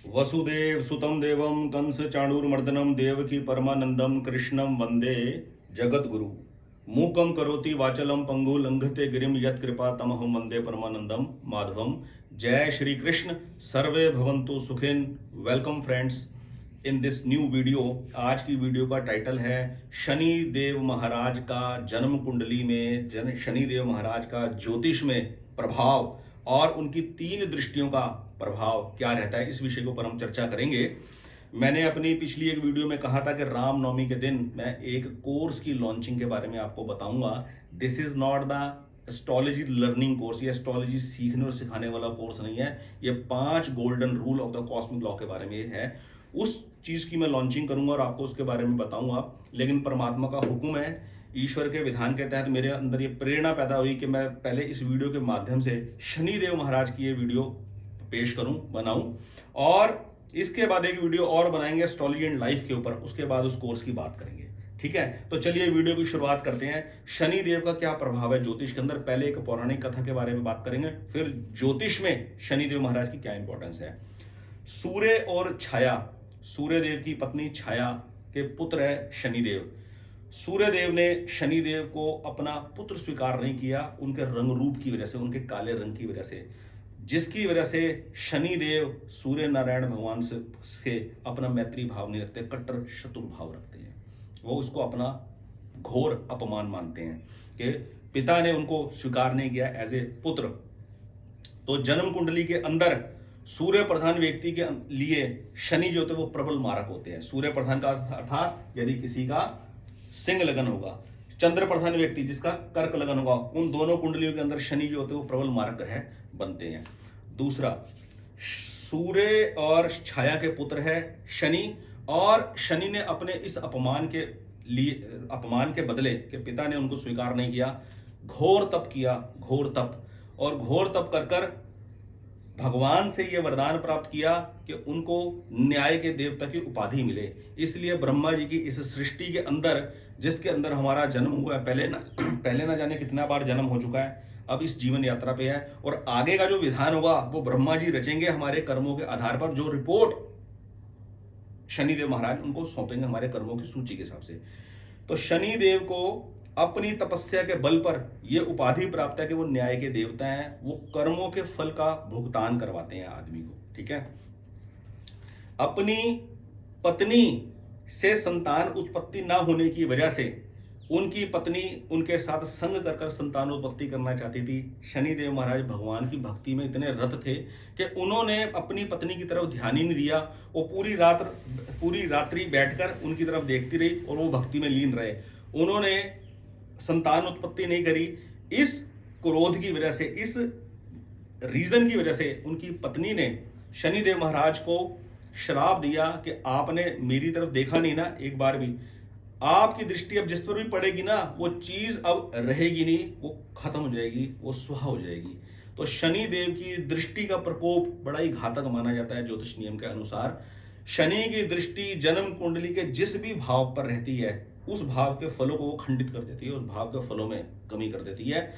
वसुदेव सुतं देवं कंस चाणूरमर्दनम देवकी परमानंदम कृष्णम वंदे जगद्गुरु मूकं करोति वाचलम पंगु लंघते गिरिम यत् कृपा तमहं वंदे परमानंदम माधवम। जय श्री कृष्ण। सर्वे भवन्तु सुखिन। Welcome friends in this new video. आज की वीडियो का टाइटल है शनि देव महाराज का जन्म कुंडली में शनि देव महाराज का ज्योतिष में प्रभाव और उनकी 3 दृष्टियों का प्रभाव क्या रहता है, इस विषय के ऊपर हम चर्चा करेंगे। मैंने अपनी पिछली एक वीडियो में कहा था कि रामनवमी के दिन मैं एक कोर्स की लॉन्चिंग के बारे में आपको बताऊंगा। This is not the astrology learning course, ये एस्ट्रोलॉजी सीखने और सिखाने वाला कोर्स नहीं है। ये 5 golden rule of the cosmic law के बारे में है। उस चीज की मैं लॉन्चिंग करूंगा और आपको उसके बारे में बताऊंगा। लेकिन परमात्मा का हुक्म है, ईश्वर के विधान के तहत मेरे अंदर ये प्रेरणा पैदा हुई कि मैं पहले इस वीडियो के माध्यम से शनि देव महाराज की ये वीडियो पेश करूं, बनाऊं, और इसके बाद एक वीडियो और बनाएंगे एस्ट्रोलॉजी एंड लाइफ के ऊपर। उसके बाद उस कोर्स की बात करेंगे। ठीक है, तो चलिए वीडियो की शुरुआत करते हैं। शनि देव का क्या प्रभाव है ज्योतिष के अंदर, पहले एक पौराणिक कथा के बारे में बात करेंगे, फिर ज्योतिष में शनि देव महाराज की क्या इंपॉर्टेंस है। सूर्य और छाया, सूर्य देव की पत्नी छाया के पुत्र है शनिदेव। सूर्य देव ने शनिदेव को अपना पुत्र स्वीकार नहीं किया, उनके रंग रूप की वजह से, उनके काले रंग की वजह से, जिसकी वजह से शनिदेव सूर्य नारायण भगवान से अपना मैत्री भाव नहीं रखते, कट्टर शत्रु भाव रखते हैं। वो उसको अपना घोर अपमान मानते हैं कि पिता ने उनको स्वीकार नहीं किया एज ए पुत्र। तो जन्म कुंडली के अंदर सूर्य प्रधान व्यक्ति के लिए शनि जो होते हैं वो प्रबल मारक होते हैं। सूर्य प्रधान का अर्थात यदि किसी का सिंह लगन होगा, चंद्र प्रधान व्यक्ति जिसका कर्क लगन होगा, उन दोनों कुंडलियों के अंदर शनि जो होते हैं वो प्रबल मारक ग्रह बनते हैं। दूसरा, सूर्य और छाया के पुत्र है शनि, और शनि ने अपने इस अपमान के बदले कि पिता ने उनको स्वीकार नहीं किया, घोर तप किया, घोर तप, और घोर तप कर कर भगवान से यह वरदान प्राप्त किया कि उनको न्याय के देवता की उपाधि मिले। इसलिए ब्रह्मा जी की इस सृष्टि के अंदर, जिसके अंदर हमारा जन्म हुआ है, पहले ना जाने कितना बार जन्म हो चुका है, अब इस जीवन यात्रा पे है, और आगे का जो विधान होगा वो ब्रह्मा जी रचेंगे हमारे कर्मों के आधार पर। जो रिपोर्ट शनिदेव महाराज उनको सौंपेंगे हमारे कर्मों की सूची के हिसाब से। तो शनिदेव को अपनी तपस्या के बल पर यह उपाधि प्राप्त है कि वो न्याय के देवता हैं, वो कर्मों के फल का भुगतान करवाते हैं आदमी को। ठीक है, अपनी पत्नी से संतान उत्पत्ति ना होने की वजह से उनकी पत्नी उनके साथ संग कर कर संतान उत्पत्ति करना चाहती थी। शनिदेव महाराज भगवान की भक्ति में इतने रत थे कि उन्होंने अपनी पत्नी की तरफ ध्यान ही नहीं दिया। वो पूरी रात्रि बैठकर उनकी तरफ देखती रही और वो भक्ति में लीन रहे। उन्होंने संतान उत्पत्ति नहीं करी। इस क्रोध की वजह से, इस रीजन की वजह से उनकी पत्नी ने शनिदेव महाराज को श्राप दिया कि आपने मेरी तरफ देखा नहीं ना एक बार भी, आपकी दृष्टि अब जिस पर भी पड़ेगी ना वो चीज अब रहेगी नहीं, वो खत्म हो जाएगी, वो सुहा हो जाएगी। तो शनि देव की दृष्टि का प्रकोप बड़ा ही घातक माना जाता है ज्योतिष नियम के अनुसार। शनि की दृष्टि जन्म कुंडली के जिस भी भाव पर रहती है उस भाव के फलों को वो खंडित कर देती है, उस भाव के फलों में कमी कर देती है।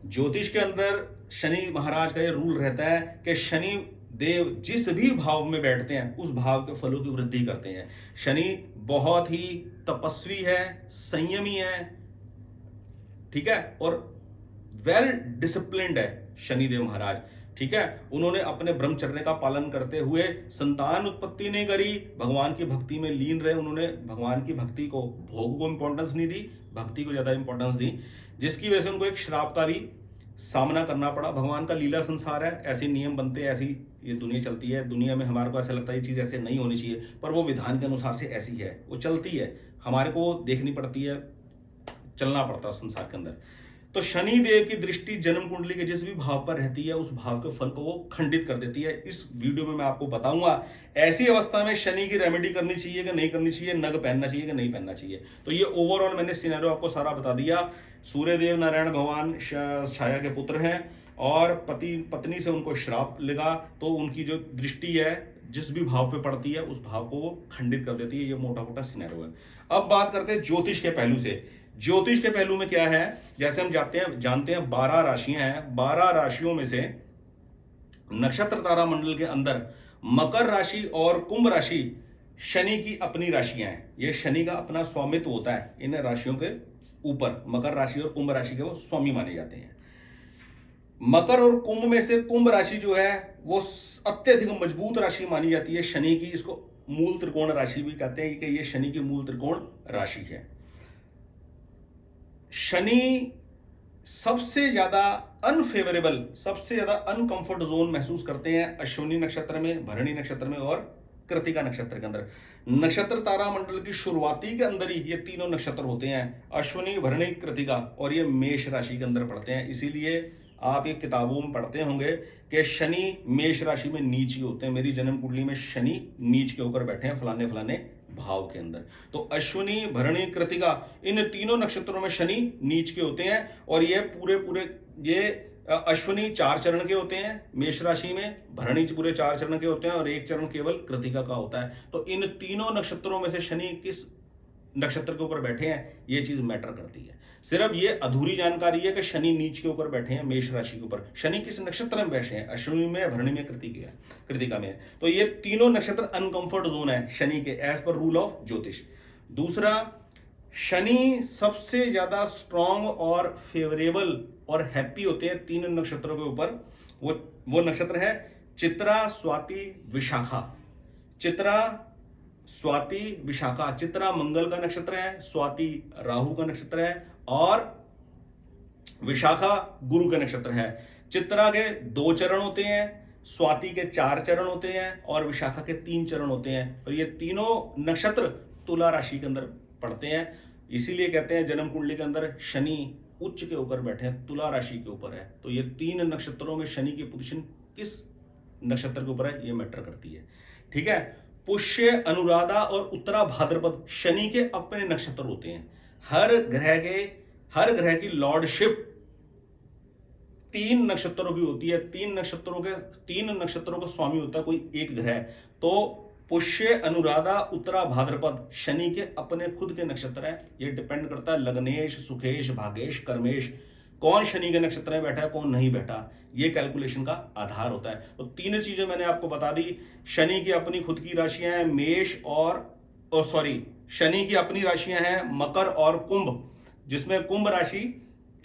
ज्योतिष के अंदर शनि महाराज का ये रूल रहता है कि शनि देव जिस भी भाव में बैठते हैं उस भाव के फलों की वृद्धि करते हैं। शनि बहुत ही तपस्वी है, संयमी है, ठीक है, और वेल डिसिप्लिन्ड है शनिदेव महाराज। ठीक है, उन्होंने अपने ब्रह्मचर्य का पालन करते हुए संतान उत्पत्ति नहीं करी, भगवान की भक्ति में लीन रहे। उन्होंने भगवान की भक्ति को, भोग को इंपॉर्टेंस नहीं दी, भक्ति को ज्यादा इंपॉर्टेंस दी, जिसकी वजह से उनको एक श्राप का भी सामना करना पड़ा। भगवान का लीला संसार है, ऐसे नियम बनते हैं, ऐसी ये दुनिया चलती है। दुनिया में हमारे को ऐसा लगता है ये चीज ऐसे नहीं होनी चाहिए, पर वो विधान के अनुसार से ऐसी है, वो चलती है, हमारे को देखनी पड़ती है, चलना पड़ता है संसार के अंदर। तो शनि देव की दृष्टि जन्म कुंडली के जिस भी भाव पर रहती है उस भाव के फल को वो खंडित कर देती है। इस वीडियो में मैं आपको बताऊंगा ऐसी अवस्था में शनि की रेमेडी करनी चाहिए कि नहीं करनी चाहिए, नग पहनना चाहिए कि नहीं पहनना चाहिए। तो ये ओवरऑल मैंने सिनेरियो आपको सारा बता दिया। सूर्य देव नारायण भगवान छाया के पुत्र हैं और पत्नी से उनको श्राप लगा, तो उनकी जो दृष्टि है जिस भी भाव पे पड़ती है उस भाव को वो खंडित कर देती है। ये मोटा मोटा सिनेरियो है। अब बात करते हैं ज्योतिष के पहलू से। ज्योतिष के पहलू में क्या है, जैसे हम जानते हैं 12 राशियां हैं। 12 राशियों में से नक्षत्र तारा मंडल के अंदर मकर राशि और कुंभ राशि शनि की अपनी राशियां हैं, ये शनि का अपना स्वामित्व होता है इन राशियों के ऊपर। मकर राशि और कुंभ राशि के वो स्वामी माने जाते हैं। मकर और कुंभ में से कुंभ राशि जो है वो अत्यधिक मजबूत राशि मानी जाती है शनि की। इसको मूल त्रिकोण राशि भी कहते हैं कि ये शनि की मूल त्रिकोण राशि है। शनि सबसे ज्यादा अनफेवरेबल, सबसे ज्यादा अनकंफर्ट जोन महसूस करते हैं अश्विनी नक्षत्र में, भरणी नक्षत्र में और कृतिका नक्षत्र के अंदर। नक्षत्र तारा मंडल की शुरुआती के अंदर ही ये तीनों नक्षत्र होते हैं, अश्विनी, भरणी, कृतिका, और ये मेष राशि के अंदर पड़ते हैं। इसीलिए आप ये किताबों में पढ़ते होंगे कि शनि मेष राशि में नीच ही होते हैं। मेरी जन्म कुंडली में शनि नीच के होकर बैठे हैं फलाने फलाने भाव के अंदर। तो अश्विनी, भरणी, कृतिका, इन तीनों नक्षत्रों में शनि नीच के होते हैं। और ये पूरे ये अश्विनी 4 चरण के होते हैं मेष राशि में, भरणी पूरे 4 चरण के होते हैं और 1 चरण केवल कृतिका का होता है। तो इन तीनों नक्षत्रों में से शनि किस नक्षत्र के ऊपर बैठे हैं ये चीज मैटर करती है। सिर्फ ये अधूरी जानकारी है कि शनि नीच के ऊपर बैठे हैं मेष राशि के ऊपर। शनि किस नक्षत्र में बैठे हैं, अश्विनी में, भरणी में, कृतिका में। तो ये तीनों नक्षत्र अनकंफर्ट जोन है शनि के, एज पर रूल ऑफ ज्योतिष। दूसरा, शनि सबसे ज्यादा स्ट्रॉन्ग और फेवरेबल और हैप्पी होते हैं 3 नक्षत्रों के ऊपर। वो नक्षत्र है चित्रा, स्वाति, विशाखा। चित्रा, स्वाति, विशाखा। चित्रा मंगल का नक्षत्र है, स्वाति राहु का नक्षत्र है और विशाखा गुरु का नक्षत्र है। चित्रा के 2 चरण होते हैं, स्वाति के 4 चरण होते हैं और विशाखा के 3 चरण होते हैं। और ये तीनों नक्षत्र तुला राशि के अंदर पड़ते हैं। इसीलिए कहते हैं जन्म कुंडली के अंदर शनि उच्च के ऊपर बैठे हैं, तुला राशि के ऊपर है। तो ये 3 नक्षत्रों में शनि की पोजीशन किस नक्षत्र के ऊपर है ये मैटर करती है। ठीक है। पुष्य, अनुराधा और उत्तरा भाद्रपद शनि के अपने नक्षत्र होते हैं। हर ग्रह की लॉर्डशिप 3 नक्षत्रों की होती है। 3 नक्षत्रों का स्वामी होता है कोई एक ग्रह। तो पुष्य, अनुराधा, उत्तरा, भाद्रपद शनि के अपने खुद के नक्षत्र हैं। ये डिपेंड करता है लग्नेश, सुखेश, भागेश, कर्मेश, कौन शनि के नक्षत्र में बैठा है कौन नहीं बैठा, ये कैलकुलेशन का आधार होता है। तो 3 चीजें मैंने आपको बता दी। शनि की अपनी खुद की राशियां हैं मेष शनि की अपनी राशियां हैं मकर और कुंभ, जिसमें कुंभ राशि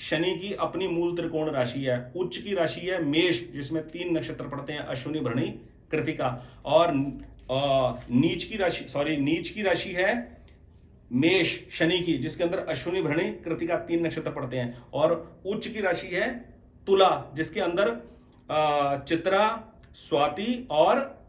शनि की अपनी मूल त्रिकोण राशि है। उच्च की राशि है मेष, जिसमें 3 नक्षत्र पड़ते हैं अश्विनी, भरणी, कृतिका। और नीच की राशि है मेष शनि की, जिसके अंदर अश्विनी, भरणी, कृतिका 3 नक्षत्र पड़ते हैं। और उच्च की राशि है तुला, जिसके अंदर चित्रा, स्वाति और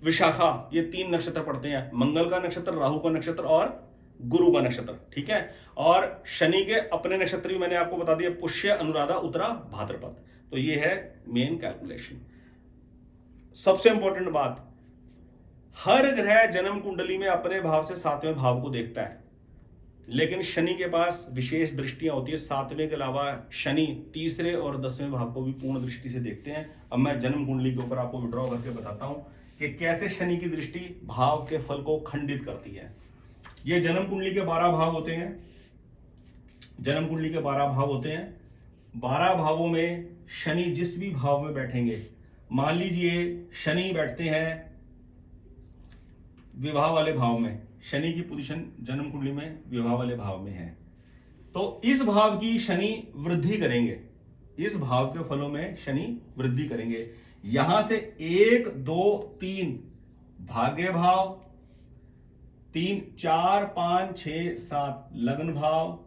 विशाखा ये 3 नक्षत्र पड़ते हैं। मंगल का नक्षत्र, राहु का नक्षत्र और गुरु का नक्षत्र। ठीक है। और शनि के अपने नक्षत्र भी मैंने आपको बता दिया, पुष्य, अनुराधा, उत्तरा, भाद्रपद। तो ये है मेन कैलकुलेशन। सबसे इंपॉर्टेंट बात, हर ग्रह जन्म कुंडली में अपने भाव से 7वें भाव को देखता है, लेकिन शनि के पास विशेष दृष्टियां होती है। 7वें के अलावा शनि 3रे और 10वें भाव को भी पूर्ण दृष्टि से देखते हैं। अब मैं जन्म कुंडली के ऊपर आपको विड्रॉ करके बताता हूं कि कैसे शनि की दृष्टि भाव के फल को खंडित करती है। ये जन्म कुंडली के 12 भाव होते हैं। जन्म कुंडली के 12 भाव होते हैं। 12 भावों में शनि जिस भी भाव में बैठेंगे, मान लीजिए शनि बैठते हैं विवाह वाले भाव में, शनि की पोजीशन जन्म कुंडली में विवाह वाले भाव में है, तो इस भाव की शनि वृद्धि करेंगे। इस भाव के फलों में शनि वृद्धि करेंगे। यहां से 1, 2, 3 भाग्य भाव, 3, 4, 5, 6, 7 लग्न भाव,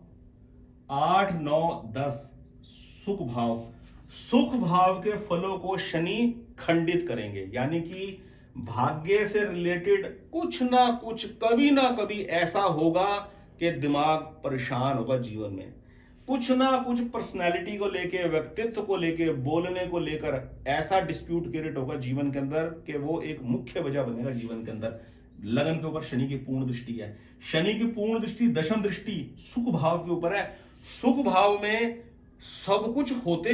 8, 9, 10 सुख भाव। सुख भाव के फलों को शनि खंडित करेंगे, यानी कि भाग्य से रिलेटेड कुछ ना कुछ कभी ना कभी ऐसा होगा कि दिमाग परेशान होगा जीवन में। कुछ ना कुछ पर्सनैलिटी को लेके, व्यक्तित्व को लेके, बोलने को लेकर ऐसा डिस्प्यूट क्रिएट होगा जीवन के अंदर कि वो एक मुख्य वजह बनेगा जीवन के अंदर। लगन के ऊपर शनि की पूर्ण दृष्टि है। शनि की पूर्ण दृष्टि, दशम दृष्टि सुख भाव के ऊपर है। सुख भाव में सब कुछ होते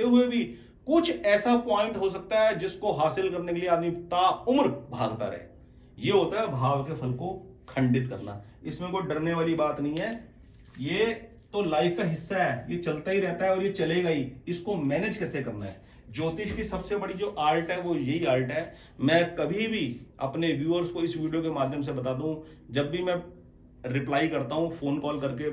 हुए भी कुछ ऐसा पॉइंट हो सकता है जिसको हासिल करने के लिए आदमी ताउम्र भागता रहे। ये होता है भाव के फल को खंडित करना। इसमें कोई डरने वाली बात नहीं है। ये तो लाइफ का हिस्सा है, ये चलता ही रहता है और ये चलेगा ही। इसको मैनेज कैसे करना है, ज्योतिष की सबसे बड़ी जो आर्ट है वो यही आर्ट है। मैं कभी भी अपने व्यूअर्स को इस वीडियो के माध्यम से बता दूं, जब भी मैं रिप्लाई करता हूं फोन कॉल करके,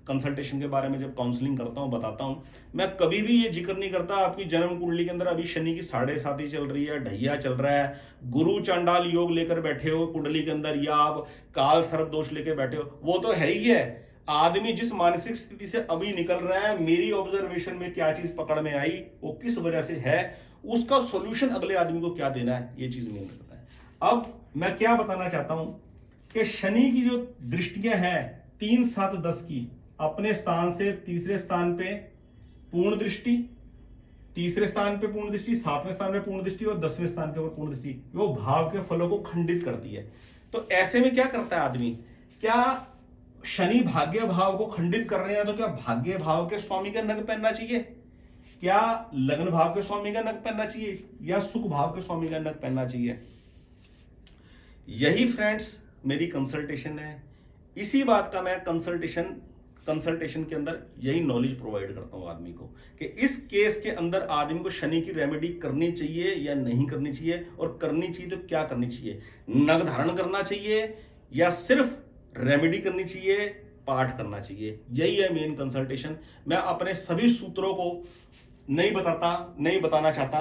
कंसल्टेशन के बारे में जब काउंसलिंग करता हूं, बताता हूं, मैं कभी भी ये जिक्र नहीं करता आपकी जन्म कुंडली के अंदर अभी शनि की 7.5 चल रही है, ढैया चल रहा है, गुरु चांडाल योग लेकर बैठे हो कुंडली के अंदर, या आप काल सर्प दोष लेकर बैठे हो। वो तो है ही है। आदमी जिस मानसिक स्थिति से अभी निकल रहा है, मेरी ऑब्जर्वेशन में क्या चीज पकड़ में आई, वो किस वजह से है, उसका सॉल्यूशन अगले आदमी को क्या देना है, ये चीज मेन रखता है। अब मैं क्या बताना चाहता हूं कि शनि की जो दृष्टियां हैं 3, 7, 10 की, अपने स्थान से तीसरे स्थान पे पूर्ण दृष्टि, तीसरे स्थान पे पूर्ण दृष्टि, 7वें स्थान पे पूर्ण दृष्टि और 10वें स्थान के ऊपर पूर्ण दृष्टि, वो भाव के फलों को खंडित करती है। तो ऐसे में क्या करता है आदमी, क्या शनि भाग्य भाव को खंडित कर रहे हैं, तो क्या भाग्य भाव के स्वामी का नग पहनना चाहिए, क्या लग्न भाव के स्वामी का नग पहनना चाहिए, या सुख भाव के स्वामी का नग पहनना चाहिए? यही फ्रेंड्स मेरी कंसल्टेशन है। इसी बात का मैं कंसल्टेशन के अंदर यही नॉलेज प्रोवाइड करता हूं आदमी को, कि इस केस के अंदर आदमी को शनि की रेमेडी करनी चाहिए या नहीं करनी चाहिए, और करनी चाहिए तो क्या करनी चाहिए, नग धारण करना चाहिए या सिर्फ रेमेडी करनी चाहिए, पाठ करना चाहिए। यही है मेन कंसल्टेशन। मैं अपने सभी सूत्रों को नहीं बताना चाहता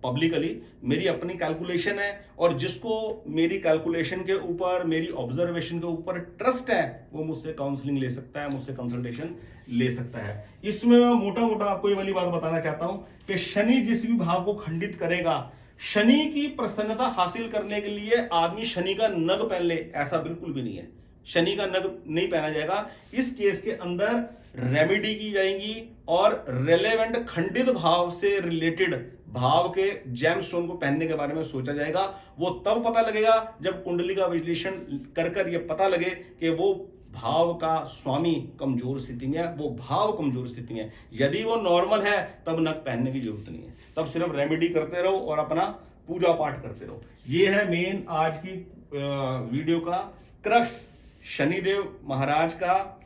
पब्लिकली। मेरी अपनी कैलकुलेशन है, और जिसको मेरी कैलकुलेशन के ऊपर, मेरी ऑब्जर्वेशन के ऊपर ट्रस्ट है, वो मुझसे काउंसलिंग ले सकता है, मुझसे कंसल्टेशन ले सकता है। इसमें मैं मोटा आपको ये वाली बात बताना चाहता हूं कि शनि जिस भी भाव को खंडित करेगा, शनि की प्रसन्नता हासिल करने के लिए आदमी शनि का नग पहन ले, ऐसा बिल्कुल भी नहीं है। शनि का नग नहीं पहना जाएगा। इस केस के अंदर रेमेडी की जाएगी और रेलेवेंट खंडित भाव से रिलेटेड भाव के जेमस्टोन को पहनने के बारे में सोचा जाएगा। वो तब पता लगेगा जब कुंडली का विश्लेषण कर ये पता लगे कि वो भाव का स्वामी कमजोर स्थिति में है, वो भाव कमजोर स्थिति में है। यदि वो नॉर्मल है तब नग पहनने की जरूरत नहीं है, तब सिर्फ रेमेडी करते रहो और अपना पूजा पाठ करते रहो। ये है मेन आज की वीडियो का क्रक्स, शनिदेव महाराज का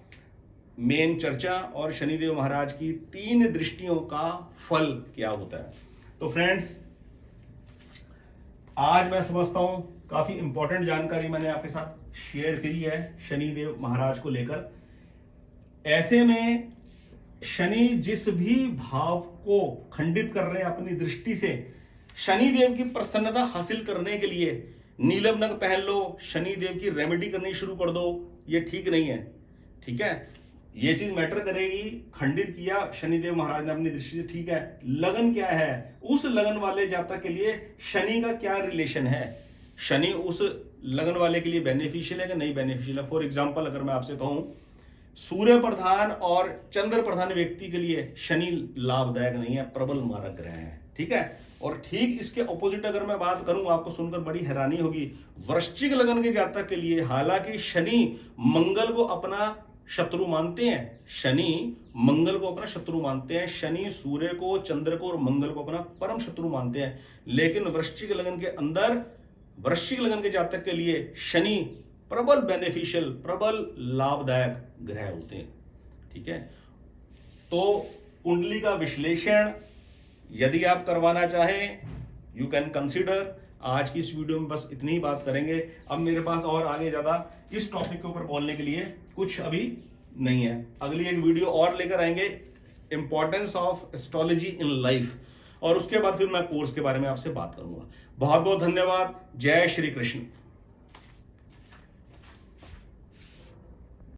मेन चर्चा और शनिदेव महाराज की 3 दृष्टियों का फल क्या होता है। तो फ्रेंड्स, आज मैं समझता हूं काफी इंपॉर्टेंट जानकारी मैंने आपके साथ शेयर करी है शनिदेव महाराज को लेकर। ऐसे में शनि जिस भी भाव को खंडित कर रहे हैं अपनी दृष्टि से, शनिदेव की प्रसन्नता हासिल करने के लिए नीलम नग पहन लो, शनिदेव की रेमेडी करनी शुरू कर दो, ये ठीक नहीं है। ठीक है, ये चीज मैटर करेगी। खंडित किया शनिदेव महाराज ने अपनी दृष्टि से, ठीक है, लगन क्या है, उस लगन वाले जातक के लिए शनि का क्या रिलेशन है, शनि उस लगन वाले के लिए बेनिफिशियल है कि नहीं बेनिफिशियल है। फॉर एग्जांपल अगर मैं आपसे कहूं, सूर्य प्रधान और चंद्र प्रधान व्यक्ति के लिए शनि लाभदायक नहीं है, प्रबल मारक ग्रह है। ठीक है, और ठीक इसके ऑपोजिट अगर मैं बात करूं, आपको सुनकर बड़ी हैरानी होगी, वृश्चिक लगन के जातक के लिए, हालांकि शनि मंगल को अपना शत्रु मानते हैं, शनि मंगल को अपना शत्रु मानते हैं, शनि सूर्य को, चंद्र को और मंगल को अपना परम शत्रु मानते हैं, लेकिन वृश्चिक लगन के अंदर, वृश्चिक लगन के जातक के लिए शनि प्रबल बेनिफिशियल, प्रबल लाभदायक ग्रह होते हैं। ठीक है, तो कुंडली का विश्लेषण यदि आप करवाना चाहें, यू कैन कंसीडर। आज की इस वीडियो में बस इतनी ही बात करेंगे। अब मेरे पास और आगे ज्यादा इस टॉपिक के ऊपर बोलने के लिए कुछ अभी नहीं है। अगली एक वीडियो और लेकर आएंगे, importance of astrology in life, और उसके बाद फिर मैं कोर्स के बारे में आपसे बात करूंगा। बहुत बहुत धन्यवाद। जय श्री कृष्ण।